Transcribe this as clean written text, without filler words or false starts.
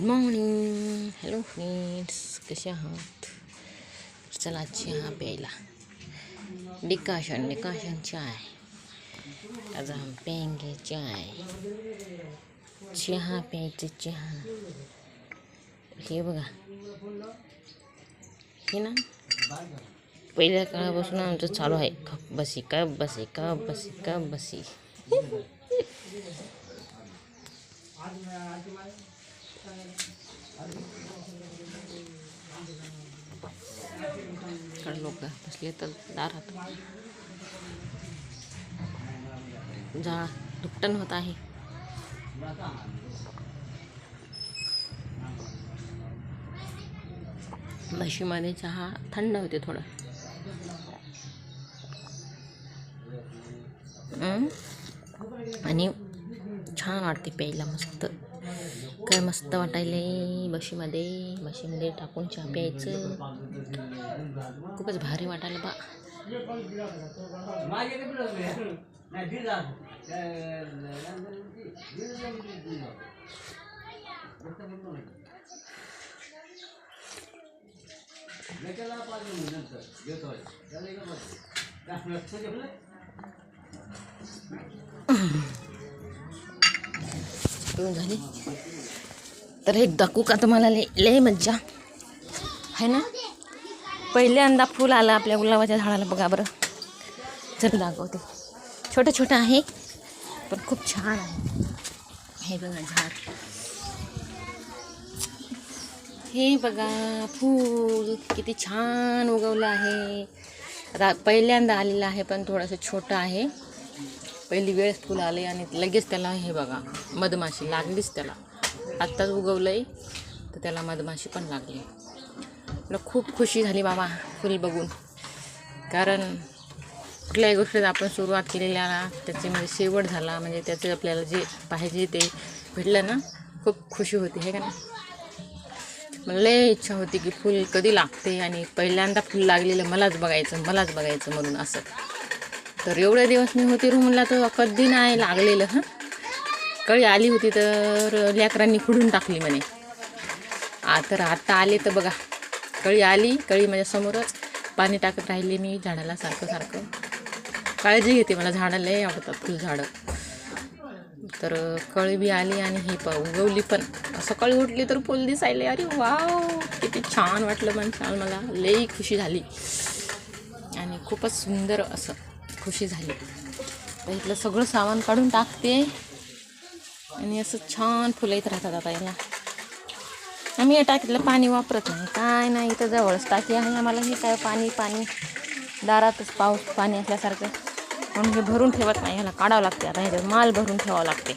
Good morning. Hello friends, कसे आहात? चला चहा प्यायला. डिकाशन चाय. आज हम पियेंगे चाय. चहा प्यायचं. चहा हे बघा, हे ना पहिल्या काळापासून आमचं चालू आहे. कप बसी कप बसी कप बसी कप बसी. लोक बसले तर दारात जा दुपटन होत आहे. म्हशीमध्ये चहा थंड होते थोडं. आणि छान वाटते प्यायला. मस्त काय मस्त वाटायले. म्हशीमध्ये टाकून चहा प्यायचं. खूपच भारी वाटायला बा. झाली तर एक दाखवू का तुम्हाला? लय मज्जा आहे ना. पहिल्यांदा फुल आलं आपल्या गुलाबाच्या झाडाला. बघा बरं, जर दाखवते. छोटं छोटं आहे पण खूप छान आहे. हे बघा झाड, हे बघा फूल किती छान उगवलं आहे. आता पहिल्यांदा आलेलं आहे पण थोडंसं छोटं आहे. पहिली वेळेस फुल आले आणि लगेच त्याला हे बघा मधमाशी लागलीच. त्याला आत्ताच उगवलंय तर त्याला मधमाशी पण लागली. मला खूप खुशी झाली बाबा फुल बघून. कारण कुठल्याही गोष्टीत आपण सुरुवात केलेल्या त्याची म्हणजे शेवट झाला म्हणजे त्याचं आपल्याला जे पाहिजे ते भेटलं ना, खूप खुशी होती हे का ना. मला लय इच्छा होती की फुल कधी लागते आणि पहिल्यांदा फुल लागलेलं मलाच बघायचं म्हणून असं. तर एवढे दिवस मी होती रूमला तर कधी नाही लागलेलं. कळी आली होती तर लेकरांनी खुडून टाकली म्हणे. तर आता आले तर बघा कळी आली. कळी माझ्या समोरच पाणी टाकत राहिले मी झाडाला सारखं. काळजी घेते, मला झाडं लय आवडतात फुलझाडं. तर कळी बी आली आणि ही उगवली पण. सकाळी उठली तर फुल दिसायले. अरे वाव, किती छान वाटलं. मला लई खुशी झाली आणि खूपच सुंदर असं खुशी झाली. तर इथलं सगळं सामान काढून टाकते आणि असं छान फुलं येत राहतात. आता याला आम्ही या टाकीतलं पाणी वापरत नाही, काय नाही. इथं जवळच टाकी आहे आम्हाला. हे काय पाणी दारातच पाऊस पाणी असल्यासारखं म्हणून हे भरून ठेवत नाही. ह्याला काढावं लागते. आता ह्याच्यात माल भरून ठेवावं लागते.